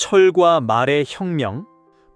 철과 말의 혁명,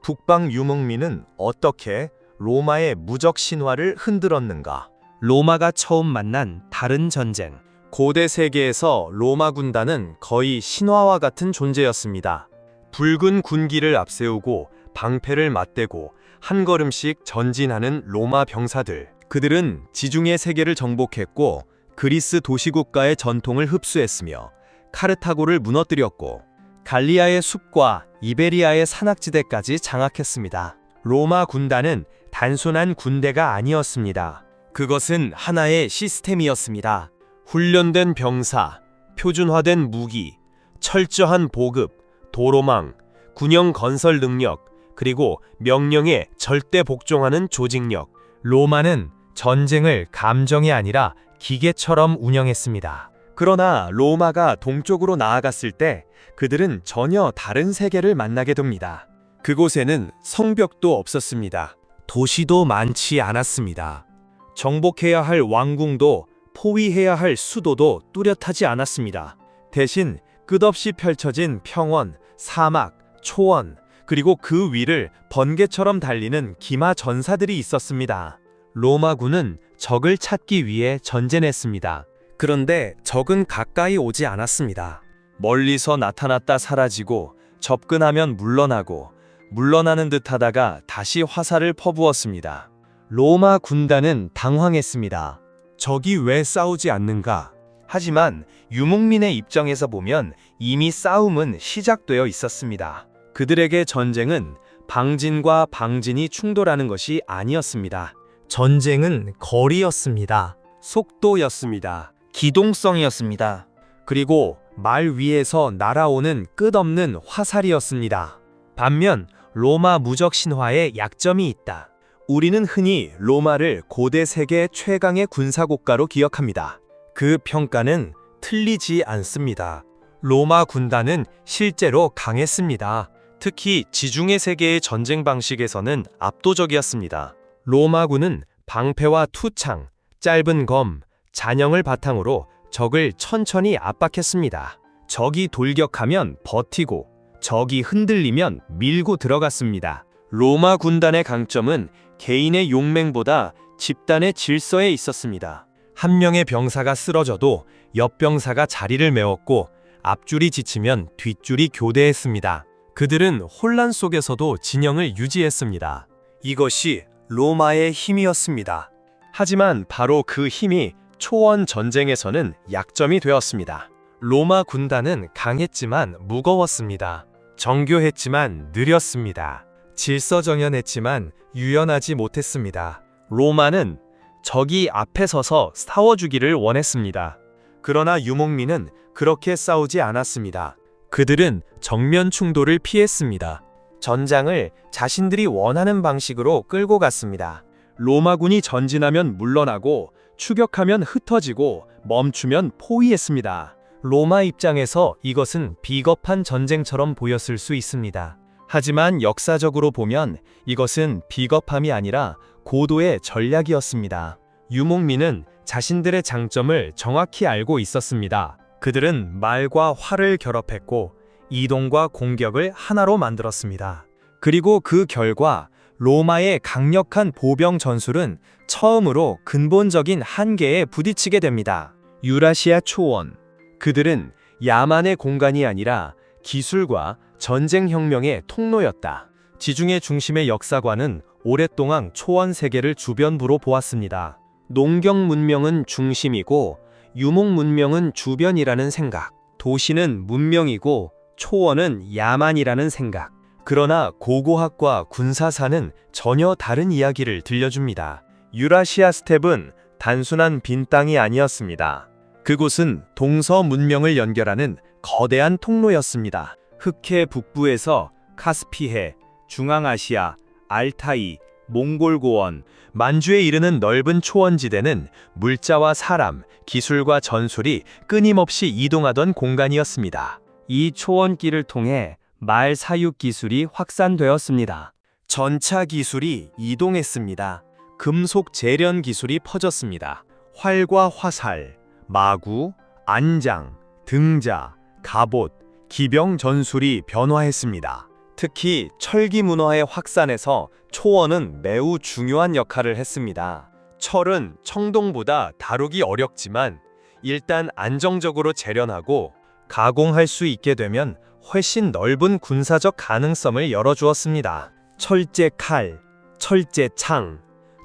북방 유목민은 어떻게 로마의 무적 신화를 흔들었는가? 로마가 처음 만난 다른 전쟁. 고대 세계에서 로마 군단은 거의 신화와 같은 존재였습니다. 붉은 군기를 앞세우고 방패를 맞대고 한 걸음씩 전진하는 로마 병사들. 그들은 지중해 세계를 정복했고 그리스 도시국가의 전통을 흡수했으며 카르타고를 무너뜨렸고 갈리아의 숲과 이베리아의 산악지대까지 장악했습니다. 로마 군단은 단순한 군대가 아니었습니다. 그것은 하나의 시스템이었습니다. 훈련된 병사, 표준화된 무기, 철저한 보급, 도로망, 군영 건설 능력, 그리고 명령에 절대 복종하는 조직력. 로마는 전쟁을 감정이 아니라 기계처럼 운영했습니다. 그러나 로마가 동쪽으로 나아갔을 때 그들은 전혀 다른 세계를 만나게 됩니다. 그곳에는 성벽도 없었습니다. 도시도 많지 않았습니다. 정복해야 할 왕궁도 포위해야 할 수도도 뚜렷하지 않았습니다. 대신 끝없이 펼쳐진 평원, 사막, 초원, 그리고 그 위를 번개처럼 달리는 기마 전사들이 있었습니다. 로마군은 적을 찾기 위해 전쟁했습니다. 그런데 적은 가까이 오지 않았습니다. 멀리서 나타났다 사라지고 접근하면 물러나고 물러나는 듯 하다가 다시 화살을 퍼부었습니다. 로마 군단은 당황했습니다. 적이 왜 싸우지 않는가? 하지만 유목민의 입장에서 보면 이미 싸움은 시작되어 있었습니다. 그들에게 전쟁은 방진과 방진이 충돌하는 것이 아니었습니다. 전쟁은 거리였습니다. 속도였습니다. 기동성이었습니다. 그리고 말 위에서 날아오는 끝없는 화살이었습니다. 반면 로마 무적 신화에 약점이 있다. 우리는 흔히 로마를 고대 세계 최강의 군사국가로 기억합니다. 그 평가는 틀리지 않습니다. 로마 군단은 실제로 강했습니다. 특히 지중해 세계의 전쟁 방식에서는 압도적이었습니다. 로마군은 방패와 투창, 짧은 검, 잔영을 바탕으로 적을 천천히 압박했습니다. 적이 돌격하면 버티고 적이 흔들리면 밀고 들어갔습니다. 로마 군단의 강점은 개인의 용맹보다 집단의 질서에 있었습니다. 한 명의 병사가 쓰러져도 옆 병사가 자리를 메웠고 앞줄이 지치면 뒷줄이 교대했습니다. 그들은 혼란 속에서도 진영을 유지했습니다. 이것이 로마의 힘이었습니다. 하지만 바로 그 힘이 초원 전쟁에서는 약점이 되었습니다. 로마 군단은 강했지만 무거웠습니다. 정교했지만 느렸습니다. 질서정연했지만 유연하지 못했습니다. 로마는 적이 앞에 서서 싸워주기를 원했습니다. 그러나 유목민은 그렇게 싸우지 않았습니다. 그들은 정면 충돌을 피했습니다. 전장을 자신들이 원하는 방식으로 끌고 갔습니다. 로마군이 전진하면 물러나고 추격하면 흩어지고 멈추면 포위했습니다. 로마 입장에서 이것은 비겁한 전쟁처럼 보였을 수 있습니다. 하지만 역사적으로 보면 이것은 비겁함이 아니라 고도의 전략이었습니다. 유목민은 자신들의 장점을 정확히 알고 있었습니다. 그들은 말과 활을 결합했고 이동과 공격을 하나로 만들었습니다. 그리고 그 결과 로마의 강력한 보병 전술은 처음으로 근본적인 한계에 부딪히게 됩니다. 유라시아 초원. 그들은 야만의 공간이 아니라 기술과 전쟁혁명의 통로였다. 지중해 중심의 역사관은 오랫동안 초원 세계를 주변부로 보았습니다. 농경 문명은 중심이고 유목 문명은 주변이라는 생각. 도시는 문명이고 초원은 야만이라는 생각. 그러나 고고학과 군사사는 전혀 다른 이야기를 들려줍니다. 유라시아 스텝은 단순한 빈 땅이 아니었습니다. 그곳은 동서 문명을 연결하는 거대한 통로였습니다. 흑해 북부에서 카스피해, 중앙아시아, 알타이, 몽골 고원, 만주에 이르는 넓은 초원지대는 물자와 사람, 기술과 전술이 끊임없이 이동하던 공간이었습니다. 이 초원길을 통해 말 사육 기술이 확산되었습니다. 전차 기술이 이동했습니다. 금속 재련 기술이 퍼졌습니다. 활과 화살, 마구, 안장, 등자, 갑옷, 기병 전술이 변화했습니다. 특히 철기 문화의 확산에서 초원은 매우 중요한 역할을 했습니다. 철은 청동보다 다루기 어렵지만 일단 안정적으로 재련하고 가공할 수 있게 되면 훨씬 넓은 군사적 가능성을 열어주었습니다. 철제 칼, 철제 창,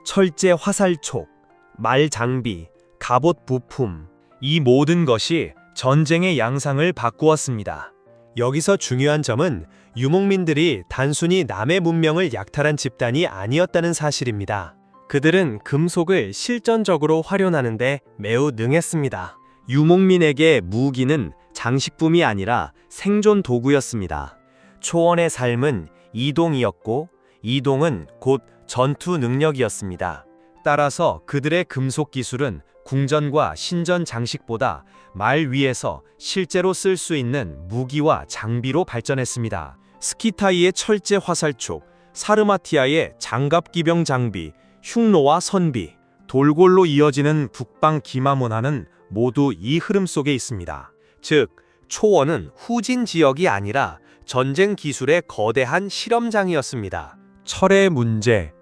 철제 화살촉, 말 장비, 갑옷 부품, 이 모든 것이 전쟁의 양상을 바꾸었습니다. 여기서 중요한 점은 유목민들이 단순히 남의 문명을 약탈한 집단이 아니었다는 사실입니다. 그들은 금속을 실전적으로 활용하는데 매우 능했습니다. 유목민에게 무기는 장식품이 아니라 생존 도구였습니다. 초원의 삶은 이동이었고 이동은 곧 전투 능력이었습니다. 따라서 그들의 금속 기술은 궁전과 신전 장식보다 말 위에서 실제로 쓸 수 있는 무기와 장비로 발전했습니다. 스키타이의 철제 화살촉, 사르마티아의 장갑 기병 장비, 흉노와 선비, 돌골로 이어지는 북방 기마 문화는 모두 이 흐름 속에 있습니다. 즉, 초원은 후진 지역이 아니라 전쟁 기술의 거대한 실험장이었습니다. 철의 문제,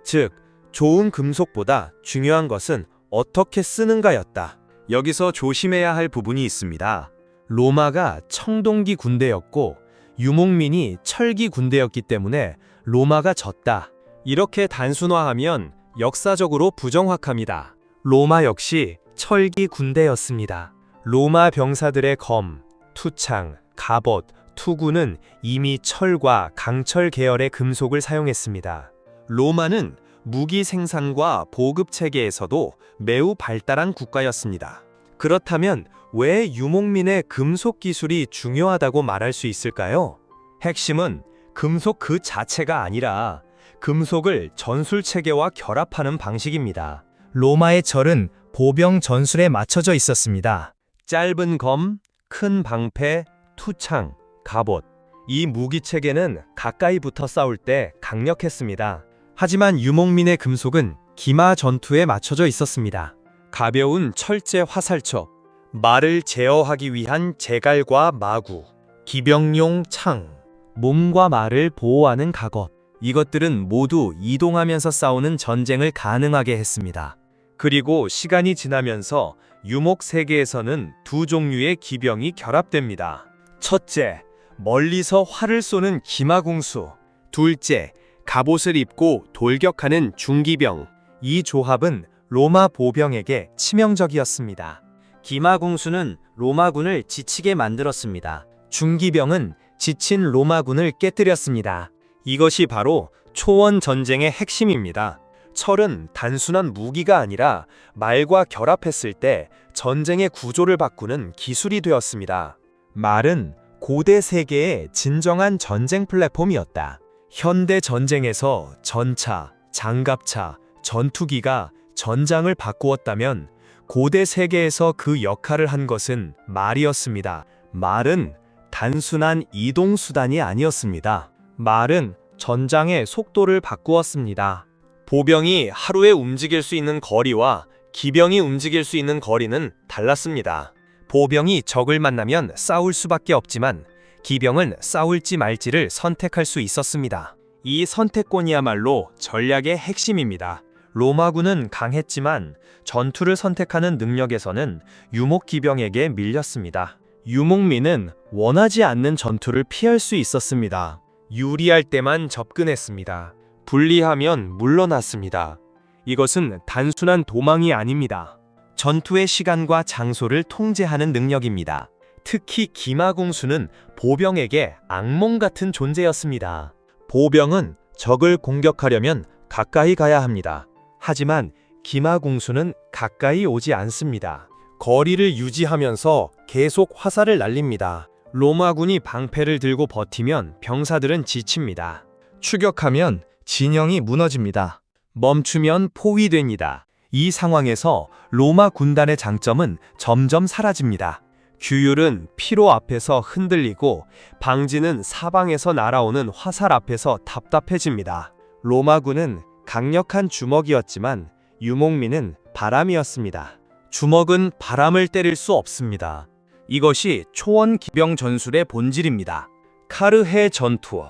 즉 좋은 금속보다 중요한 것은 어떻게 쓰는가였다. 여기서 조심해야 할 부분이 있습니다. 로마가 청동기 군대였고 유목민이 철기 군대였기 때문에 로마가 졌다. 이렇게 단순화하면 역사적으로 부정확합니다. 로마 역시 철기 군대였습니다. 로마 병사들의 검, 투창, 갑옷, 투구는 이미 철과 강철 계열의 금속을 사용했습니다. 로마는 무기 생산과 보급 체계에서도 매우 발달한 국가였습니다. 그렇다면 왜 유목민의 금속 기술이 중요하다고 말할 수 있을까요? 핵심은 금속 그 자체가 아니라 금속을 전술 체계와 결합하는 방식입니다. 로마의 철은 보병 전술에 맞춰져 있었습니다. 짧은 검, 큰 방패, 투창, 갑옷. 이 무기 체계는 가까이 붙어 싸울 때 강력했습니다. 하지만 유목민의 금속은 기마 전투에 맞춰져 있었습니다. 가벼운 철제 화살촉, 말을 제어하기 위한 제갈과 마구, 기병용 창, 몸과 말을 보호하는 각업. 이것들은 모두 이동하면서 싸우는 전쟁을 가능하게 했습니다. 그리고 시간이 지나면서 유목 세계에서는 두 종류의 기병이 결합됩니다. 첫째, 멀리서 활을 쏘는 기마궁수. 둘째, 갑옷을 입고 돌격하는 중기병. 이 조합은 로마 보병에게 치명적이었습니다. 기마궁수는 로마군을 지치게 만들었습니다. 중기병은 지친 로마군을 깨뜨렸습니다. 이것이 바로 초원 전쟁의 핵심입니다. 철은 단순한 무기가 아니라 말과 결합했을 때 전쟁의 구조를 바꾸는 기술이 되었습니다. 말은 고대 세계의 진정한 전쟁 플랫폼이었다. 현대 전쟁에서 전차, 장갑차, 전투기가 전장을 바꾸었다면 고대 세계에서 그 역할을 한 것은 말이었습니다. 말은 단순한 이동수단이 아니었습니다. 말은 전장의 속도를 바꾸었습니다. 보병이 하루에 움직일 수 있는 거리와 기병이 움직일 수 있는 거리는 달랐습니다. 보병이 적을 만나면 싸울 수밖에 없지만 기병은 싸울지 말지를 선택할 수 있었습니다. 이 선택권이야말로 전략의 핵심입니다. 로마군은 강했지만 전투를 선택하는 능력에서는 유목 기병에게 밀렸습니다. 유목민은 원하지 않는 전투를 피할 수 있었습니다. 유리할 때만 접근했습니다. 불리하면 물러났습니다. 이것은 단순한 도망이 아닙니다. 전투의 시간과 장소를 통제하는 능력입니다. 특히 기마궁수는 보병에게 악몽 같은 존재였습니다. 보병은 적을 공격하려면 가까이 가야 합니다. 하지만 기마궁수는 가까이 오지 않습니다. 거리를 유지하면서 계속 화살을 날립니다. 로마군이 방패를 들고 버티면 병사들은 지칩니다. 추격하면 진영이 무너집니다. 멈추면 포위됩니다. 이 상황에서 로마 군단의 장점은 점점 사라집니다. 규율은 피로 앞에서 흔들리고 방지는 사방에서 날아오는 화살 앞에서 답답해집니다. 로마군은 강력한 주먹이었지만 유목민은 바람이었습니다. 주먹은 바람을 때릴 수 없습니다. 이것이 초원 기병 전술의 본질입니다. 카르해 전투.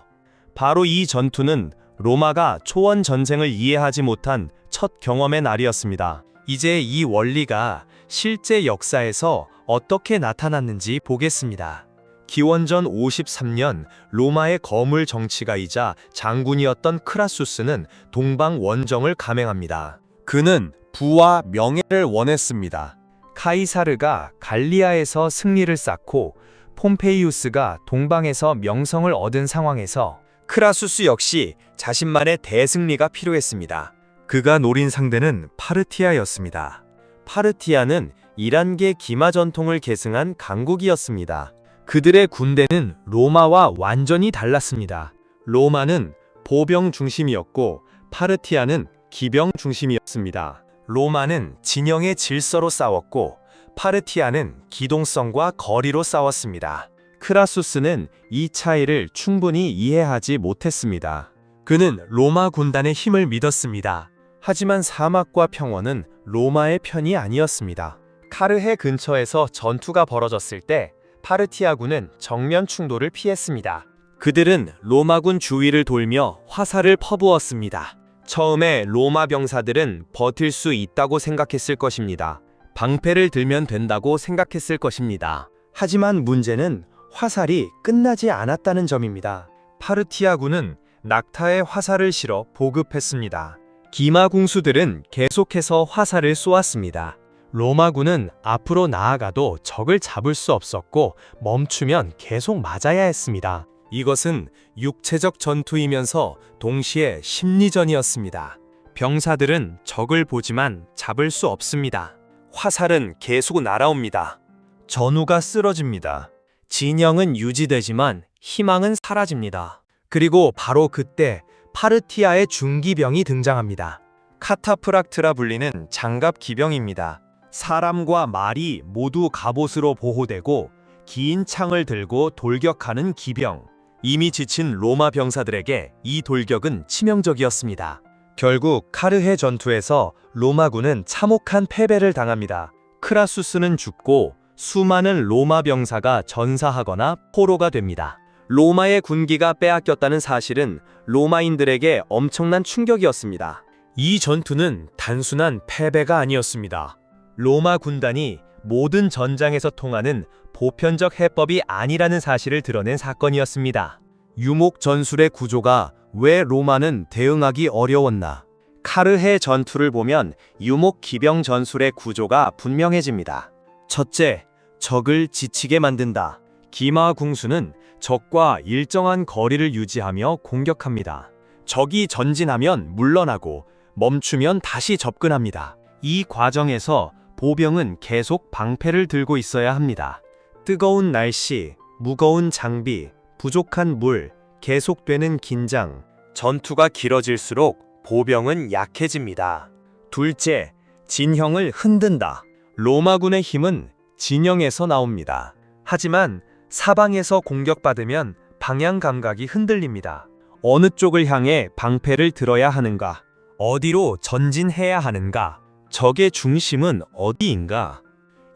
바로 이 전투는 로마가 초원 전쟁을 이해하지 못한 첫 경험의 날이었습니다. 이제 이 원리가 실제 역사에서 어떻게 나타났는지 보겠습니다. 기원전 53년 로마의 거물 정치가이자 장군이었던 크라수스는 동방 원정을 감행합니다. 그는 부와 명예를 원했습니다. 카이사르가 갈리아에서 승리를 쌓고 폼페이우스가 동방에서 명성을 얻은 상황에서 크라수스 역시 자신만의 대승리가 필요했습니다. 그가 노린 상대는 파르티아였습니다. 파르티아는 이란계 기마 전통을 계승한 강국이었습니다. 그들의 군대는 로마와 완전히 달랐습니다. 로마는 보병 중심이었고 파르티아는 기병 중심이었습니다. 로마는 진영의 질서로 싸웠고 파르티아는 기동성과 거리로 싸웠습니다. 크라수스는 이 차이를 충분히 이해하지 못했습니다. 그는 로마 군단의 힘을 믿었습니다. 하지만 사막과 평원은 로마의 편이 아니었습니다. 카르해 근처에서 전투가 벌어졌을 때 파르티아군은 정면 충돌을 피했습니다. 그들은 로마군 주위를 돌며 화살을 퍼부었습니다. 처음에 로마 병사들은 버틸 수 있다고 생각했을 것입니다. 방패를 들면 된다고 생각했을 것입니다. 하지만 문제는 화살이 끝나지 않았다는 점입니다. 파르티아군은 낙타에 화살을 실어 보급했습니다. 기마궁수들은 계속해서 화살을 쏘았습니다. 로마군은 앞으로 나아가도 적을 잡을 수 없었고 멈추면 계속 맞아야 했습니다. 이것은 육체적 전투이면서 동시에 심리전이었습니다. 병사들은 적을 보지만 잡을 수 없습니다. 화살은 계속 날아옵니다. 전우가 쓰러집니다. 진영은 유지되지만 희망은 사라집니다. 그리고 바로 그때 파르티아의 중기병이 등장합니다. 카타프락트라 불리는 장갑 기병입니다. 사람과 말이 모두 갑옷으로 보호되고 긴 창을 들고 돌격하는 기병. 이미 지친 로마 병사들에게 이 돌격은 치명적이었습니다. 결국 카르해 전투에서 로마군은 참혹한 패배를 당합니다. 크라수스는 죽고 수많은 로마 병사가 전사하거나 포로가 됩니다. 로마의 군기가 빼앗겼다는 사실은 로마인들에게 엄청난 충격이었습니다. 이 전투는 단순한 패배가 아니었습니다. 로마 군단이 모든 전장에서 통하는 보편적 해법이 아니라는 사실을 드러낸 사건이었습니다. 유목 전술의 구조가 왜 로마는 대응하기 어려웠나? 카르해 전투를 보면 유목 기병 전술의 구조가 분명해집니다. 첫째, 적을 지치게 만든다. 기마궁수는 적과 일정한 거리를 유지하며 공격합니다. 적이 전진하면 물러나고 멈추면 다시 접근합니다. 이 과정에서 보병은 계속 방패를 들고 있어야 합니다. 뜨거운 날씨, 무거운 장비, 부족한 물, 계속되는 긴장. 전투가 길어질수록 보병은 약해집니다. 둘째, 진영을 흔든다. 로마군의 힘은 진영에서 나옵니다. 하지만 사방에서 공격받으면 방향 감각이 흔들립니다. 어느 쪽을 향해 방패를 들어야 하는가? 어디로 전진해야 하는가? 적의 중심은 어디인가?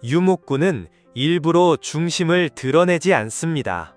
유목군은 일부러 중심을 드러내지 않습니다.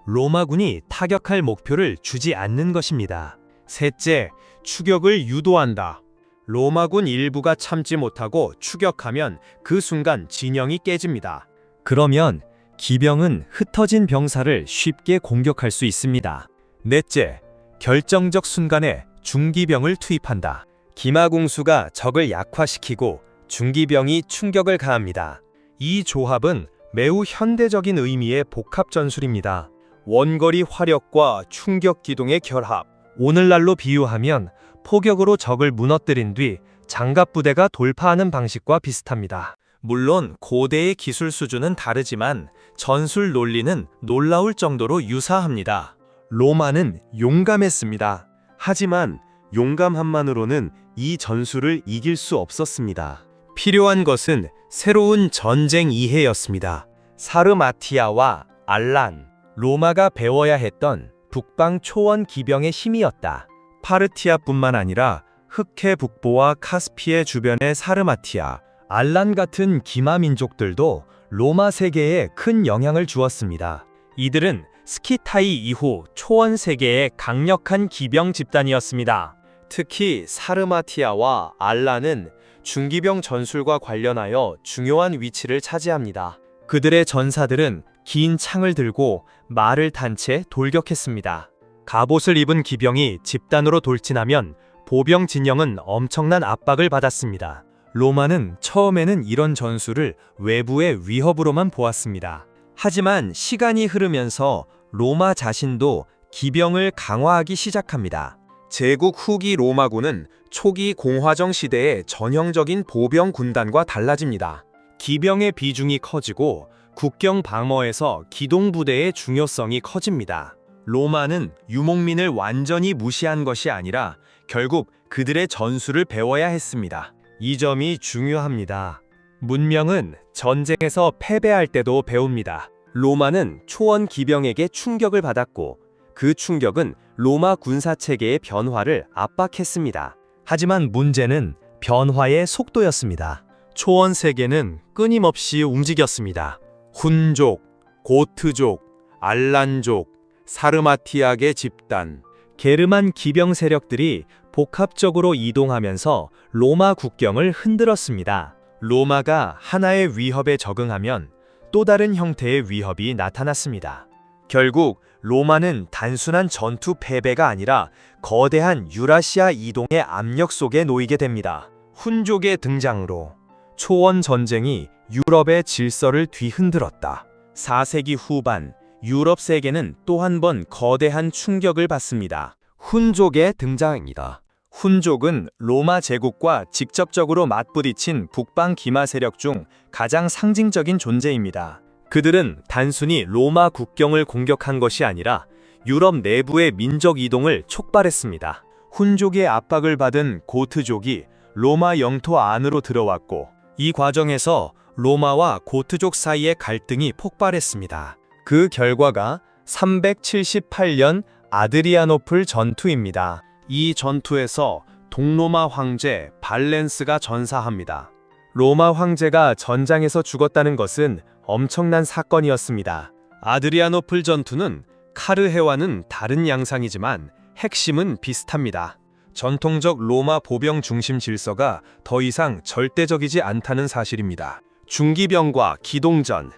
로마군이 타격할 목표를 주지 않는 것입니다. 셋째, 추격을 유도한다. 로마군 일부가 참지 못하고 추격하면 그 순간 진영이 깨집니다. 그러면 기병은 흩어진 병사를 쉽게 공격할 수 있습니다. 넷째, 결정적 순간에 중기병을 투입한다. 기마궁수가 적을 약화시키고 중기병이 충격을 가합니다. 이 조합은 매우 현대적인 의미의 복합 전술입니다. 원거리 화력과 충격 기동의 결합. 오늘날로 비유하면 포격으로 적을 무너뜨린 뒤 장갑 부대가 돌파하는 방식과 비슷합니다. 물론 고대의 기술 수준은 다르지만 전술 논리는 놀라울 정도로 유사합니다. 로마는 용감했습니다. 하지만 용감함만으로는 이 전술을 이길 수 없었습니다. 필요한 것은 새로운 전쟁 이해였습니다. 사르마티아와 알란, 로마가 배워야 했던 북방 초원 기병의 힘이었다. 파르티아뿐만 아니라 흑해 북부와 카스피해 주변의 사르마티아, 알란 같은 기마 민족들도 로마 세계에 큰 영향을 주었습니다. 이들은 스키타이 이후 초원 세계의 강력한 기병 집단이었습니다. 특히 사르마티아와 알라는 중기병 전술과 관련하여 중요한 위치를 차지합니다. 그들의 전사들은 긴 창을 들고 말을 탄 채 돌격했습니다. 갑옷을 입은 기병이 집단으로 돌진하면 보병 진영은 엄청난 압박을 받았습니다. 로마는 처음에는 이런 전술을 외부의 위협으로만 보았습니다. 하지만 시간이 흐르면서 로마 자신도 기병을 강화하기 시작합니다. 제국 후기 로마군은 초기 공화정 시대의 전형적인 보병 군단과 달라집니다. 기병의 비중이 커지고 국경 방어에서 기동부대의 중요성이 커집니다. 로마는 유목민을 완전히 무시한 것이 아니라 결국 그들의 전술을 배워야 했습니다. 이 점이 중요합니다. 문명은 전쟁에서 패배할 때도 배웁니다. 로마는 초원 기병에게 충격을 받았고 그 충격은 로마 군사체계의 변화를 압박했습니다. 하지만 문제는 변화의 속도였습니다. 초원 세계는 끊임없이 움직였습니다. 훈족, 고트족, 알란족, 사르마티아계 집단, 게르만 기병 세력들이 복합적으로 이동하면서 로마 국경을 흔들었습니다. 로마가 하나의 위협에 적응하면 또 다른 형태의 위협이 나타났습니다. 결국 로마는 단순한 전투 패배가 아니라 거대한 유라시아 이동의 압력 속에 놓이게 됩니다. 훈족의 등장으로 초원 전쟁이 유럽의 질서를 뒤흔들었다. 4세기 후반 유럽 세계는 또 한 번 거대한 충격을 받습니다. 훈족의 등장입니다. 훈족은 로마 제국과 직접적으로 맞부딪힌 북방 기마 세력 중 가장 상징적인 존재입니다. 그들은 단순히 로마 국경을 공격한 것이 아니라 유럽 내부의 민족 이동을 촉발했습니다. 훈족의 압박을 받은 고트족이 로마 영토 안으로 들어왔고 이 과정에서 로마와 고트족 사이의 갈등이 폭발했습니다. 그 결과가 378년 아드리아노플 전투입니다. 이 전투에서 동로마 황제 발렌스가 전사합니다. 로마 황제가 전장에서 죽었다는 것은 엄청난 사건이었습니다. 아드리아노플 전투는 카르헤와는 다른 양상이지만 핵심은 비슷합니다. 전통적 로마 보병 중심 질서가 더 이상 절대적이지 않다는 사실입니다. 중기병과 기동전,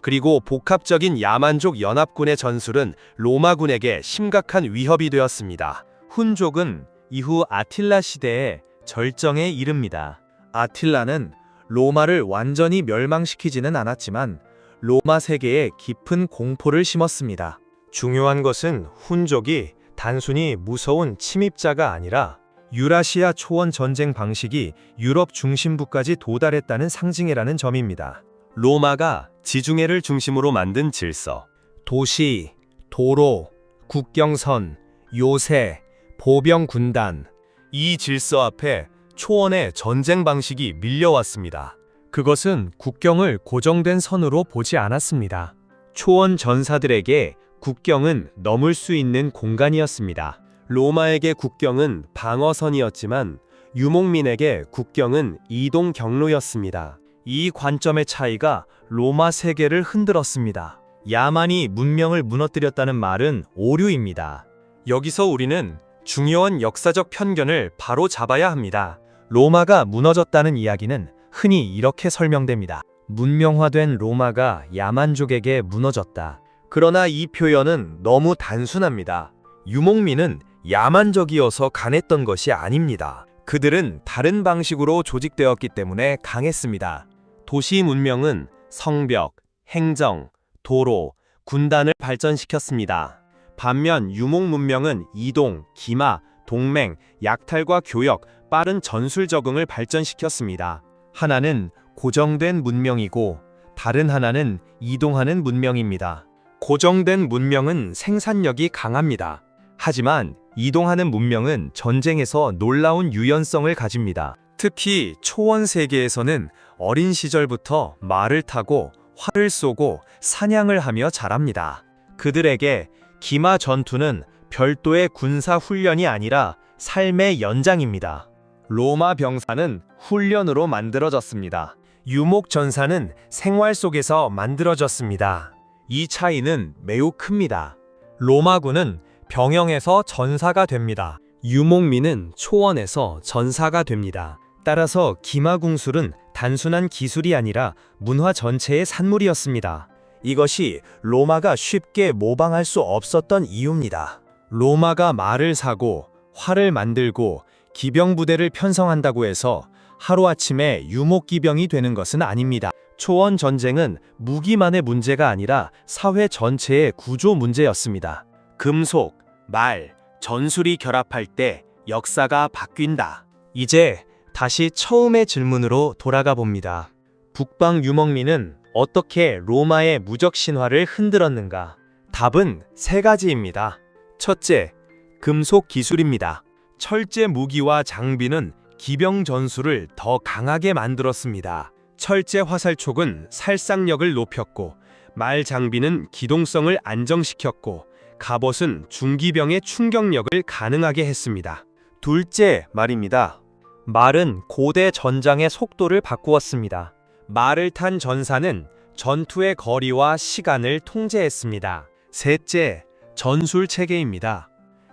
그리고 복합적인 야만족 연합군의 전술은 로마군에게 심각한 위협이 되었습니다. 훈족은 이후 아틸라 시대의 절정에 이릅니다. 아틸라는 로마를 완전히 멸망시키지는 않았지만 로마 세계에 깊은 공포를 심었습니다. 중요한 것은 훈족이 단순히 무서운 침입자가 아니라 유라시아 초원 전쟁 방식이 유럽 중심부까지 도달했다는 상징이라는 점입니다. 로마가 지중해를 중심으로 만든 질서, 도시, 도로, 국경선, 요새, 보병 군단, 이 질서 앞에 초원의 전쟁 방식이 밀려왔습니다. 그것은 국경을 고정된 선으로 보지 않았습니다. 초원 전사들에게 국경은 넘을 수 있는 공간이었습니다. 로마에게 국경은 방어선이었지만 유목민에게 국경은 이동 경로였습니다. 이 관점의 차이가 로마 세계를 흔들었습니다. 야만이 문명을 무너뜨렸다는 말은 오류입니다. 여기서 우리는 중요한 역사적 편견을 바로 잡아야 합니다. 로마가 무너졌다는 이야기는 흔히 이렇게 설명됩니다. 문명화된 로마가 야만족에게 무너졌다. 그러나 이 표현은 너무 단순합니다. 유목민은 야만적이어서 강했던 것이 아닙니다. 그들은 다른 방식으로 조직되었기 때문에 강했습니다. 도시 문명은 성벽, 행정, 도로, 군단을 발전시켰습니다. 반면 유목 문명은 이동, 기마, 동맹, 약탈과 교역, 빠른 전술 적응을 발전시켰습니다. 하나는 고정된 문명이고 다른 하나는 이동하는 문명입니다. 고정된 문명은 생산력이 강합니다. 하지만 이동하는 문명은 전쟁에서 놀라운 유연성을 가집니다. 특히 초원 세계에서는 어린 시절부터 말을 타고 활을 쏘고 사냥을 하며 자랍니다. 그들에게 기마 전투는 별도의 군사 훈련이 아니라 삶의 연장입니다. 로마 병사는 훈련으로 만들어졌습니다. 유목 전사는 생활 속에서 만들어졌습니다. 이 차이는 매우 큽니다. 로마군은 병영에서 전사가 됩니다. 유목민은 초원에서 전사가 됩니다. 따라서 기마궁술은 단순한 기술이 아니라 문화 전체의 산물이었습니다. 이것이 로마가 쉽게 모방할 수 없었던 이유입니다. 로마가 말을 사고 활을 만들고 기병 부대를 편성한다고 해서 하루아침에 유목기병이 되는 것은 아닙니다. 초원 전쟁은 무기만의 문제가 아니라 사회 전체의 구조 문제였습니다. 금속, 말, 전술이 결합할 때 역사가 바뀐다. 이제 다시 처음의 질문으로 돌아가 봅니다. 북방 유목민은 어떻게 로마의 무적 신화를 흔들었는가? 답은 세 가지입니다. 첫째, 금속 기술입니다. 철제 무기와 장비는 기병 전술을 더 강하게 만들었습니다. 철제 화살촉은 살상력을 높였고, 말 장비는 기동성을 안정시켰고, 갑옷은 중기병의 충격력을 가능하게 했습니다. 둘째 말입니다. 말은 고대 전장의 속도를 바꾸었습니다. 말을 탄 전사는 전투의 거리와 시간을 통제했습니다. 셋째, 전술 체계입니다.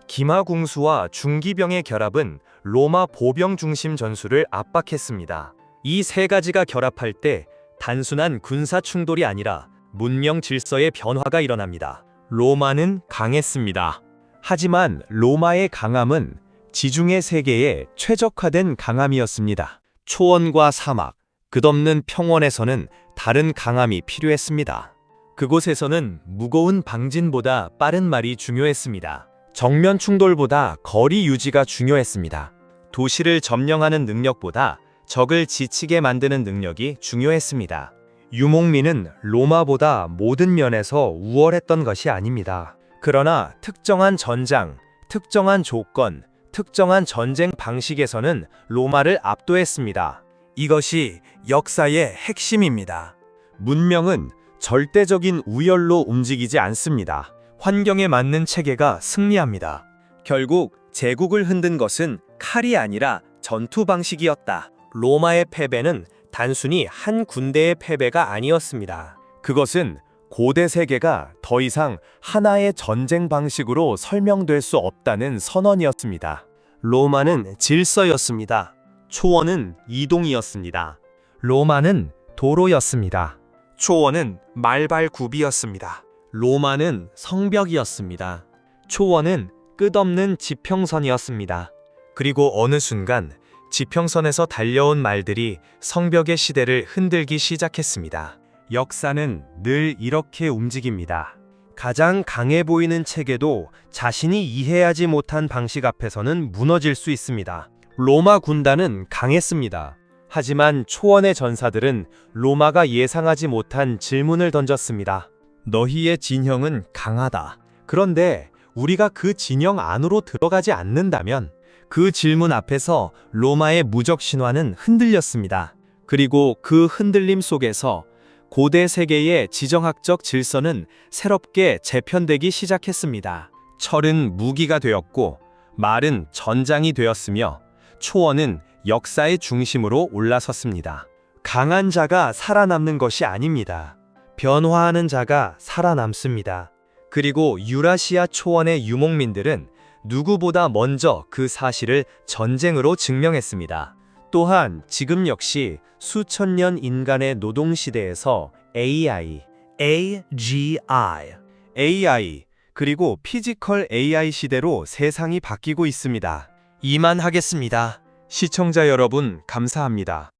기마궁수와 중기병의 결합은 로마 보병 중심 전술을 압박했습니다. 이 세 가지가 결합할 때 단순한 군사 충돌이 아니라 문명 질서의 변화가 일어납니다. 로마는 강했습니다. 하지만 로마의 강함은 지중해 세계에 최적화된 강함이었습니다. 초원과 사막, 끝없는 평원에서는 다른 강함이 필요했습니다. 그곳에서는 무거운 방진보다 빠른 말이 중요했습니다. 정면 충돌보다 거리 유지가 중요했습니다. 도시를 점령하는 능력보다 적을 지치게 만드는 능력이 중요했습니다. 유목민은 로마보다 모든 면에서 우월했던 것이 아닙니다. 그러나 특정한 전장, 특정한 조건, 특정한 전쟁 방식에서는 로마를 압도했습니다. 이것이 역사의 핵심입니다. 문명은 절대적인 우열로 움직이지 않습니다. 환경에 맞는 체계가 승리합니다. 결국 제국을 흔든 것은 칼이 아니라 전투 방식이었다. 로마의 패배는 단순히 한 군대의 패배가 아니었습니다. 그것은 고대 세계가 더 이상 하나의 전쟁 방식으로 설명될 수 없다는 선언이었습니다. 로마는 질서였습니다. 초원은 이동이었습니다. 로마는 도로였습니다. 초원은 말발굽이었습니다. 로마는 성벽이었습니다. 초원은 끝없는 지평선이었습니다. 그리고 어느 순간 지평선에서 달려온 말들이 성벽의 시대를 흔들기 시작했습니다. 역사는 늘 이렇게 움직입니다. 가장 강해 보이는 체계도 자신이 이해하지 못한 방식 앞에서는 무너질 수 있습니다. 로마 군단은 강했습니다. 하지만 초원의 전사들은 로마가 예상하지 못한 질문을 던졌습니다. 너희의 진영은 강하다. 그런데 우리가 그 진영 안으로 들어가지 않는다면? 그 질문 앞에서 로마의 무적 신화는 흔들렸습니다. 그리고 그 흔들림 속에서 고대 세계의 지정학적 질서는 새롭게 재편되기 시작했습니다. 철은 무기가 되었고, 말은 전장이 되었으며, 초원은 역사의 중심으로 올라섰습니다. 강한 자가 살아남는 것이 아닙니다. 변화하는 자가 살아남습니다. 그리고 유라시아 초원의 유목민들은 누구보다 먼저 그 사실을 전쟁으로 증명했습니다. 또한 지금 역시 수천 년 인간의 노동시대에서 AI, 그리고 피지컬 AI 시대로 세상이 바뀌고 있습니다. 이만 하겠습니다. 시청자 여러분, 감사합니다.